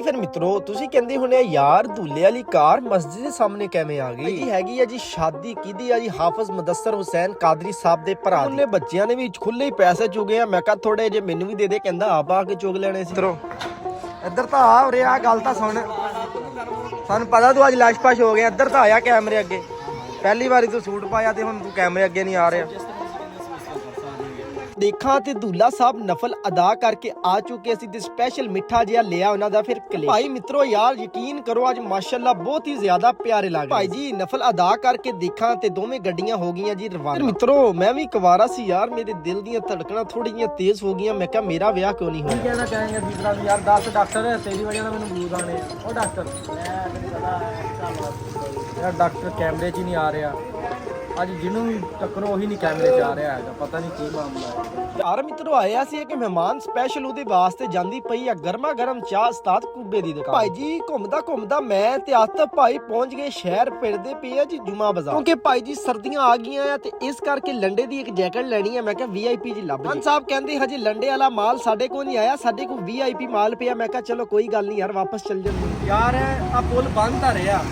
ਫਿਰ ਮਿੱਤਰੋ ਤੁਸੀਂ ਕਹਿੰਦੇ ਹੋਣੇ ਯਾਰ ਦੁੱਲੇ ਵਾਲੀ ਕਾਰ ਮਸਜਿਦ ਦੇ ਸਾਹਮਣੇ ਕਿਵੇਂ ਆ ਗਈ। ਇਹ ਹੈਗੀ ਆ ਜੀ ਸ਼ਾਦੀ ਕਿਹਦੀ ਆ ਜੀ ਹਾਫਿਜ਼ ਮੁਦੱਸਰ ਹੁਸੈਨ ਕਾਦਰੀ ਸਾਹਿਬ ਦੇ ਭਰਾ ਦੀ। ਉਹਨੇ ਬੱਚਿਆਂ ਨੇ ਵੀ ਖੁੱਲੇ ਹੀ ਪੈਸੇ ਚੁਗੇ ਆ। ਮੈਂ ਕਿਹਾ ਥੋੜੇ ਜੇ ਮੈਨੂੰ ਵੀ ਦੇ ਦੇ, ਕਹਿੰਦਾ ਆਪ ਆ ਕੇ ਚੁਗ ਲੈਣੇ ਸੀ। ਮਿੱਤਰੋ ਇੱਧਰ ਤਾਂ ਆ ਉਰੇ ਆ ਗੱਲ ਤਾਂ ਸੁਣ, ਸਾਨੂੰ ਪਤਾ ਤੂੰ ਅੱਜ ਲਾਸ਼ਪਾਸ਼ ਹੋ ਗਿਆ। ਇੱਧਰ ਤਾਂ ਆਇਆ ਕੈਮਰੇ ਅੱਗੇ, ਪਹਿਲੀ ਵਾਰੀ ਤੂੰ ਸੂਟ ਪਾਇਆ ਤੇ ਹੁਣ ਤੂੰ ਕੈਮਰੇ ਅੱਗੇ ਨਹੀਂ ਆ ਰਿਹਾ। ਦੇਖਾਂ ਤੇ ਦੁੱਲਾ ਸਾਹਿਬ ਨਫਲ ਅਦਾ ਕਰਕੇ ਆ ਚੁੱਕੇ ਸੀ ਤੇ ਸਪੈਸ਼ਲ ਮਿੱਠਾ ਜਿਹਾ ਲਿਆ ਉਹਨਾਂ ਦਾ ਫਿਰ ਕਲੇ। ਭਾਈ ਮਿੱਤਰੋ ਯਾਰ ਯਕੀਨ ਕਰੋ ਅੱਜ ਮਾਸ਼ਾਅੱਲਾ ਬਹੁਤ ਹੀ ਜ਼ਿਆਦਾ ਪਿਆਰੇ ਲੱਗ ਰਹੇ ਭਾਈ ਜੀ। ਨਫਲ ਅਦਾ ਕਰਕੇ ਦੇਖਾਂ ਤੇ ਦੋਵੇਂ ਗੱਡੀਆਂ ਹੋ ਗਈਆਂ ਜੀ ਰਵਾਨਾ। ਮਿੱਤਰੋ ਮੈਂ ਵੀ ਕੁਵਾਰਾ ਸੀ ਯਾਰ, ਮੇਰੇ ਦਿਲ ਦੀਆਂ ਧੜਕਣਾਂ ਥੋੜੀ ਜਿਹੀਆਂ ਤੇਜ਼ ਹੋ ਗਈਆਂ। ਮੈਂ ਕਿਹਾ ਮੇਰਾ ਵਿਆਹ ਕਿਉਂ ਨਹੀਂ ਹੋਇਆ। ਕਹਿਣਾ ਚਾਹਾਂਗੇ ਵੀਰਾ ਵੀ ਯਾਰ ਦੱਸ ਡਾਕਟਰ ਤੇਰੀ ਵਜ੍ਹਾ ਨਾਲ ਮੈਨੂੰ ਬਲੂਜ਼ ਆਣੇ। ਉਹ ਡਾਕਟਰ ਯਾਰ ਡਾਕਟਰ ਕੈਮਰੇ 'ਚ ਹੀ ਨਹੀਂ ਆ ਰਿਹਾ ਅੱਜ, ਜਿਹਨੂੰ ਵੀ ਟੱਕਰੋ ਉਹੀ ਨਹੀਂ ਕੈਮਰੇ 'ਚ ਆ ਰਿਹਾ ਹੈਗਾ, ਪਤਾ ਨਹੀਂ ਕੀ ਮਾਮਲਾ ਹੈ। ਯਾਰ ਮਿੱਤਰੋ ਆਇਆ ਸੀ ਕਿ ਮਹਿਮਾਨ ਸਪੈਸ਼ਲ ਉਹਦੇ ਵਾਸਤੇ ਜਾਂਦੀ ਪਈ ਆ ਗਰਮਾ ਗਰਮ ਚਾਹ ਉਸਤਾਦ ਕੁੱਬੇ ਦੀ ਦੁਕਾਨ। ਭਾਈ ਜੀ ਘੁੰਮਦਾ ਮੈਂ ਤੇ ਆਤਬ ਭਾਈ ਪਹੁੰਚ ਗਏ ਸ਼ਹਿਰ ਫਿਰਦੇ ਪਏ ਆ ਜੀ ਜੁਮਾ ਬਾਜ਼ਾਰ, ਕਿਉਂਕਿ ਭਾਈ ਜੀ ਸਰਦੀਆਂ ਆ ਗਈਆਂ ਆ ਤੇ ਇਸ ਕਰਕੇ ਲੰਡੇ ਦੀ ਇੱਕ ਜੈਕਟ ਲੈਣੀ ਆ। ਮੈਂ ਕਿਹਾ VIP ਜੀ ਲੱਭ ਜੀ। ਸਾਹਿਬ ਕਹਿੰਦੇ ਹਜੇ ਲੰਡੇ ਵਾਲਾ ਮਾਲ ਸਾਡੇ ਕੋਲ ਨਹੀਂ ਆਇਆ, ਸਾਡੇ ਕੋਲ VIP ਮਾਲ ਪਿਆ। ਮੈਂ ਕਿਹਾ ਚਲੋ ਕੋਈ ਗੱਲ ਨਹੀਂ ਯਾਰ ਵਾਪਸ ਚੱਲ ਜਾਂਦੇ। ਯਾਰ ਆ ਪੁਲ ਬੰਦ ਆ ਰਿਹਾ,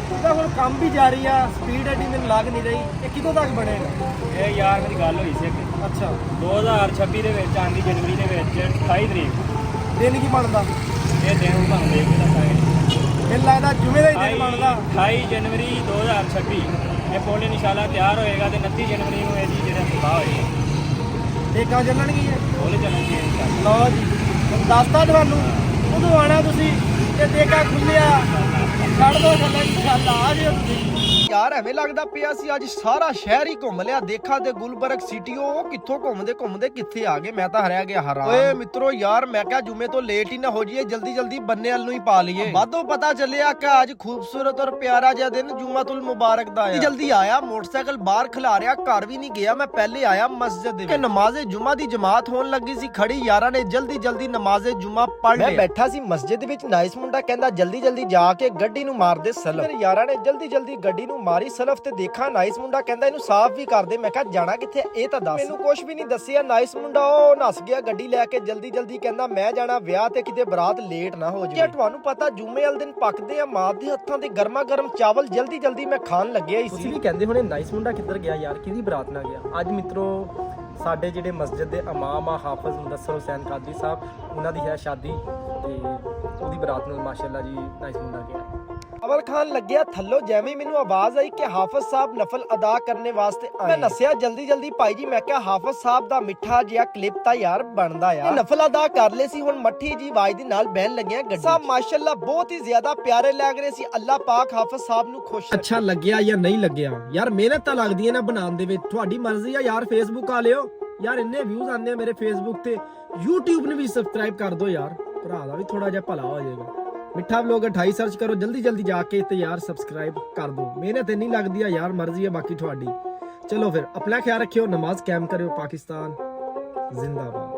ਉਹਦਾ ਹੁਣ ਕੰਮ ਵੀ ਜਾਰੀ ਆ, ਸਪੀਡ ਐਡੀ ਮੈਨੂੰ ਲੱਗ ਨਹੀਂ ਰਹੀ। ਇਹ ਕਿਦੋਂ ਤੱਕ ਬਣੇਗਾ? ਇਹ ਯਾਰ ਮੇਰੀ ਗੱਲ ਹੋਈ ਸੀ ਅੱਛਾ 2026 ਦੇ ਵਿੱਚ ਆਂਦੀ ਜਨਵਰੀ ਦੇ ਵਿੱਚ 28 ਤਰੀਕ ਦਿਨ ਕੀ ਬਣਦਾ? ਇਹ ਦਿਨ ਤੁਹਾਨੂੰ ਦੇਖ ਕੇ ਦੱਸਾਂਗੇ। ਮੈਨੂੰ ਲੱਗਦਾ ਜੁਮੇ ਦਾ ਹੀ ਦਿਨ ਬਣਦਾ। 28 ਜਨਵਰੀ 2026 ਇਹ ਪੁਲ ਇਨਸ਼ਾਅੱਲਾ ਤਿਆਰ ਹੋਏਗਾ ਤੇ 29 ਜਨਵਰੀ ਨੂੰ ਇਹਦੀ ਜਿਹੜਾ ਸੁਭਾਅ ਹੋਏਗਾ। ਟੇਕਾਂ ਚੱਲਣਗੀਆਂ ਪੁਲ ਚੱਲਣਗੇ ਇਨਸ਼ਾਅੱਲਾ। ਲਓ ਜੀ ਦੱਸਤਾ ਤੁਹਾਨੂੰ, ਉਦੋਂ ਆਣਾ ਤੁਸੀਂ ਤੇ ਟੇਕਾਂ ਖੁੱਲਿਆ ਛੱਡ ਦੋ ਥੱਲੇ ਇਨਸ਼ਾਅੱਲਾ ਆ ਜਿਓ ਤੁਸੀਂ। ਯਾਰ ਐਵੇਂ ਲੱਗਦਾ ਪਿਆ ਸੀ ਅੱਜ ਸਾਰਾ ਸ਼ਹਿਰ ਹੀ ਘੁੰਮ ਲਿਆ। ਦੇਖਾ ਤੇ ਗੁਲਬਰਗ ਸਿਟੀ ਉਹ ਕਿੱਥੋਂ ਘੁੰਮਦੇ ਕਿੱਥੇ ਆ ਗਏ। ਮੈਂ ਤਾਂ ਹਰਿਆ ਗਿਆ ਹੈਰਾਨ। ਓਏ ਮਿੱਤਰੋ ਯਾਰ ਮੈਂ ਕਿਹਾ ਜੁਮੇ ਤੋਂ ਲੇਟ ਹੀ ਨਾ ਹੋ ਜਾਈਏ, ਜਲਦੀ ਬੰਨੇ ਵੱਲ ਨੂੰ ਹੀ ਪਾ ਲਈਏ। ਬਾਦੋਂ ਪਤਾ ਚੱਲਿਆ ਕਿ ਅੱਜ ਖੂਬਸੂਰਤ ਔਰ ਪਿਆਰਾ ਜਿਹਾ ਦਿਨ ਜੁਮਾਤੁਲ ਮੁਬਾਰਕ ਦਾ ਹੈ। ਜਲਦੀ ਆਇਆ, ਮੋਟਰਸਾਈਕਲ ਬਾਹਰ ਖਿਲਾਰਿਆ, ਘਰ ਵੀ ਨਹੀਂ ਗਿਆ। ਮੈਂ ਪਹਿਲੇ ਆਇਆ ਮਸਜਿਦ ਦੇ ਵਿੱਚ, ਨਮਾਜ਼ੇ ਜੁਮਾ ਦੀ ਜਮਾਤ ਹੋਣ ਲੱਗੀ ਸੀ ਖੜੀ। ਯਾਰਾਂ ਨੇ ਜਲਦੀ ਨਮਾਜ਼ੇ ਜੁਮਾ ਪੜ੍ਹ ਲਿਆ। ਮੈਂ ਬੈਠਾ ਸੀ ਮਸਜਿਦ ਵਿੱਚ, ਨਾਈਸ ਮੁੰਡਾ ਕਹਿੰਦਾ ਜਲਦੀ ਜਾ ਕੇ ਗੱਡੀ ਨੂੰ ਮਾਰ ਦੇ ਸਲਫ। ਫਿਰ ਯਾਰਾਂ ਨੇ ਜਲਦੀ ਗੱਡੀ ਨੂੰ ਮਾਰੀ ਸਲਫ ਤੇ ਦੇਖਾ ਨਾਈਸ ਮੁੰਡਾ ਕਹਿੰਦਾ ਇਹਨੂੰ ਸਾਫ਼ ਵੀ ਕਰ ਦੇ। ਮੈਂ ਕਿਹਾ ਜਾਣਾ ਕਿੱਥੇ ਇਹ ਤਾਂ ਦੱਸ। ਮੈਨੂੰ ਕੁਝ ਵੀ ਨਹੀਂ ਦੱਸਿਆ। ਨਾਈਸ ਮੁੰਡਾ ਉਹ ਨੱਸ ਗਿਆ ਗੱਡੀ ਲੈ ਕੇ ਜਲਦੀ ਕਹਿੰਦਾ ਮੈਂ ਜਾਣਾ ਵਿਆਹ ਤੇ, ਕਿਤੇ ਬਰਾਤ ਲੇਟ ਨਾ ਹੋ ਜਾਵੇ। ਤੁਹਾਨੂੰ ਪਤਾ ਜੁਮੇ ਵਾਲੇ ਦਿਨ ਪੱਕਦੇ ਆ ਮਾਂ ਦੇ ਹੱਥਾਂ ਦੇ ਗਰਮਾ ਗਰਮ ਚਾਵਲ। ਜਲਦੀ ਮੈਂ ਖਾਣ ਲੱਗਿਆ ਹੀ ਸੀ। ਤੁਸੀਂ ਵੀ ਕਹਿੰਦੇ ਹੋਣੇ ਨਾਈਸ ਮੁੰਡਾ ਕਿੱਧਰ ਗਿਆ ਯਾਰ, ਕਿਹਦੀ ਬਰਾਤ ਨਾ ਗਿਆ। ਅੱਜ ਮਿੱਤਰੋ ਸਾਡੇ ਜਿਹੜੇ ਮਸਜਿਦ ਦੇ ਇਮਾਮ ਆ ਹਾਫਿਜ਼ ਮੁਦੱਸਰ ਹੁਸੈਨ ਕਾਦਰੀ ਸਾਹਿਬ, ਉਹਨਾਂ ਦੀ ਹੈ ਸ਼ਾਦੀ ਤੇ ਉਹਦੀ ਬਰਾਤ ਨੂੰ ਮਾਸ਼ਾਅੱਲਾ ਜੀ ਨਾਈਸ ਮੁੰਡਾ ਗਿਆ। ਅਵਲ ਖਾਨ ਲੱਗਿਆ ਥੱਲੋਂ, ਜਿਵੇਂ ਮੈਨੂੰ ਆਵਾਜ਼ ਆਈ ਕਿ ਹਾਫਿਜ਼ ਸਾਹਿਬ ਨਫਲ ਅਦਾ ਕਰਨੇ ਵਾਸਤੇ ਆਏ। ਮੈਂ ਨਸਿਆ ਜਲਦੀ ਭਾਈ ਜੀ। ਮੈਂ ਕਿਹਾ ਹਾਫਿਜ਼ ਸਾਹਿਬ ਦਾ ਮਿੱਠਾ ਜਿਹਾ ਕਲਿੱਪ ਤਾਂ ਯਾਰ ਬਣਦਾ ਆ। ਨਫਲ ਅਦਾ ਕਰ ਲਏ ਸੀ, ਹੁਣ ਮੱਠੀ ਜੀ ਆਵਾਜ਼ ਦੇ ਨਾਲ ਬਹਿਣ ਲੱਗਿਆ ਗੱਡੀ। ਸਾਹਿਬ ਮਾਸ਼ਾਅੱਲਾ ਬਹੁਤ ਹੀ ਜ਼ਿਆਦਾ ਪਿਆਰੇ ਲੱਗ ਰਹੇ ਸੀ। ਅੱਲਾਹ ਪਾਕ ਹਾਫਿਜ਼ ਸਾਹਿਬ ਨੂੰ ਖੁਸ਼ ਰੱਖੇ। ਅੱਛਾ ਲੱਗਿਆ ਜਾਂ ਨਹੀਂ ਲੱਗਿਆ ਯਾਰ, ਮਿਹਨਤ ਤਾਂ ਲੱਗਦੀ ਹੈ ਨਾ ਬਣਾਉਣ ਦੇ ਵਿੱਚ। ਤੁਹਾਡੀ ਮਰਜ਼ੀ ਆ ਯਾਰ, ਫੇਸਬੁੱਕ ਆ ਲਿਓ ਯਾਰ, ਇੰਨੇ ਵਿਊਜ਼ ਆਉਂਦੇ ਆ ਮੇਰੇ ਫੇਸਬੁੱਕ ਤੇ। YouTube ਨੂੰ ਵੀ ਸਬਸਕ੍ਰਾਈਬ ਕਰ ਦਿਓ ਯਾਰ, ਭਰਾ ਦਾ ਵੀ ਥੋੜਾ ਜਿਹਾ ਭਲਾ ਹੋ ਜਾਏਗਾ। ਮਿੱਠਾ ਵਲੌਗ 28 ਸਰਚ ਕਰੋ, ਜਲਦੀ ਜਾ ਕੇ ਤੇ ਯਾਰ ਸਬਸਕ੍ਰਾਈਬ ਕਰ ਦਿਓ। ਮਿਹਨਤ ਇੰਨੀ ਲੱਗਦੀ ਆ ਯਾਰ, ਮਰਜ਼ੀ ਹੈ ਬਾਕੀ ਤੁਹਾਡੀ। ਚਲੋ ਫਿਰ ਆਪਣਾ ਖਿਆਲ ਰੱਖਿਓ, ਨਮਾਜ਼ ਕਾਇਮ ਕਰਿਓ। ਪਾਕਿਸਤਾਨ ਜ਼ਿੰਦਾਬਾਦ।